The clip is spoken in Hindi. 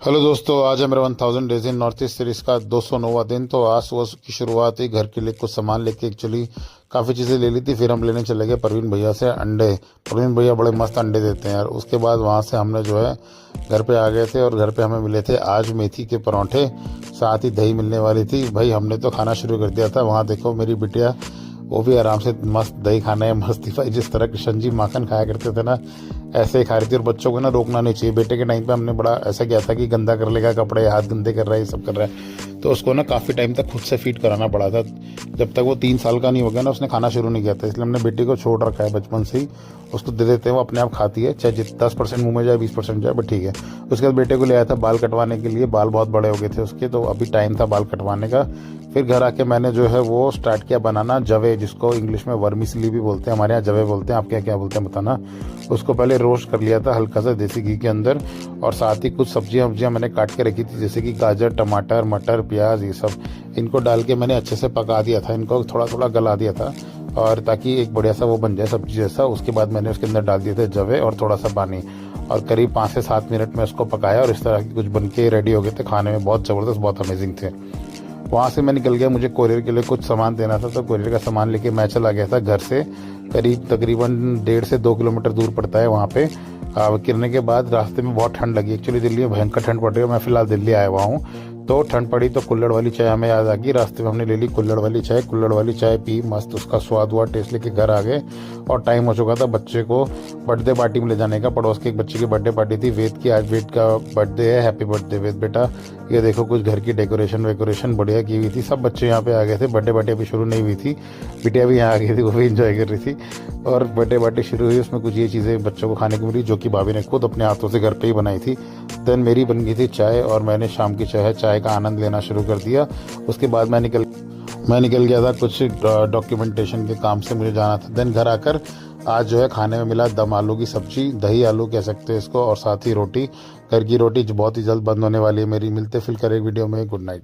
हेलो दोस्तों, आज है मेरा 1000 days in north east series का 209वां दिन। तो आज सुबह की शुरुआत हुई, घर के लिए कुछ सामान लेके एक्चुअली काफ़ी चीज़ें ले ली थी। फिर हम लेने चले गए परवीन भैया से अंडे। परवीन भैया बड़े मस्त अंडे देते हैं यार। उसके बाद वहाँ से हमने जो है घर पे आ गए थे और घर पे हमें मिले थे आज मेथी के परांठे, साथ ही दही मिलने वाली थी। भाई हमने तो खाना शुरू कर दिया था। वहाँ देखो मेरी बिटिया, वो भी आराम से मस्त दही खाना है, मस्ती। भाई जिस तरह कृष्ण जी माखन खाया करते थे ना, ऐसे ही खा रही थी। और बच्चों को ना रोकना नहीं चाहिए। बेटे के टाइम पे हमने बड़ा ऐसा किया था कि गंदा कर लेगा कपड़े, हाथ गंदे कर रहा है, ये सब कर रहा है, तो उसको ना काफ़ी टाइम तक खुद से फीड कराना पड़ा था। जब तक वो 3 साल का नहीं हो गया ना, उसने खाना शुरू नहीं किया था। इसलिए हमने बेटी को छोड़ रखा है बचपन से ही। उसको दे देते हैं, वो अपने आप खाती है, चाहे 10% मुँह में जाए, 20% जाए, बट ठीक है। उसके बाद बेटे को ले आया था बाल कटवाने के लिए। बाल बहुत बड़े हो गए थे उसके, तो अभी टाइम था बाल कटवाने का। फिर घर आके मैंने जो है वो स्टार्ट किया बनाना जवे, जिसको इंग्लिश में वर्मिसली भी बोलते हैं, हमारे यहाँ जवे बोलते हैं। आप क्या क्या बोलते हैं बताना। उसको पहले रोस्ट कर लिया था हल्का सा देसी घी के अंदर, और साथ ही कुछ सब्जियां मैंने काट के रखी थी, जैसे कि गाजर, टमाटर, मटर, प्याज, ये सब। इनको डाल के मैंने अच्छे से पका दिया था, इनको थोड़ा थोड़ा गला दिया था, और ताकि एक बढ़िया सा वो बन जाए सब्जी जैसा। उसके बाद मैंने उसके अंदर डाल दिए थे जवे और थोड़ा सा पानी, और करीब 5 से 7 मिनट में उसको पकाया, और इस तरह की कुछ बन के रेडी हो गए थे। खाने में बहुत ज़बरदस्त, बहुत अमेजिंग थे। वहाँ से मैं निकल गया, मुझे कोरियर के लिए कुछ सामान देना था, तो कोरियर का सामान लेके मैं चला गया था घर से। करीब तकरीबन 1.5 से 2 किलोमीटर दूर पड़ता है वहाँ पे। गिरने के बाद रास्ते में बहुत ठंड लगी। एक्चुअली दिल्ली में भयंकर ठंड पड़ रही है। मैं फिलहाल दिल्ली आया हुआ हूँ, तो ठंड पड़ी तो कुल्हड़ वाली चाय हमें याद आ गई। रास्ते में हमने ले ली कुल्हड़ वाली चाय। कुल्हड़ वाली चाय पी, मस्त उसका स्वाद हुआ, टेस्ट लेके घर आ गए। और टाइम हो चुका था बच्चे को बर्थडे पार्टी में ले जाने का। पड़ोस के एक बच्चे की बर्थडे पार्टी थी, वेद की। आज वेद का बर्थडे है। हैप्पी बर्थडे वेद बेटा। ये देखो कुछ घर की डेकोरेशन वेकोरेशन बढ़िया की हुई थी। सब बच्चे यहाँ पे आ गए थे। बर्थडे पार्टी अभी शुरू नहीं हुई थी, बिटिया भी यहाँ आ गई थी, वो भी इंजॉय कर रही थी। और बर्थडे पार्टी शुरू हुई, उसमें कुछ ये चीज़ें बच्चों को खाने को मिली, जो कि भाभी ने खुद अपने हाथों से घर पे ही बनाई थी। देन मेरी बन गई थी चाय, और मैंने शाम की चाय का आनंद लेना शुरू कर दिया। उसके बाद मैं निकल गया था कुछ डॉक्यूमेंटेशन के काम से, मुझे जाना था। देन घर आकर आज जो है खाने में मिला दम आलू की सब्जी, दही आलू कह सकते हैं इसको, और साथ ही रोटी, घर की रोटी, जो बहुत ही जल्द बंद होने वाली है मेरी। मिलते फिर कर एक वीडियो में। Good night.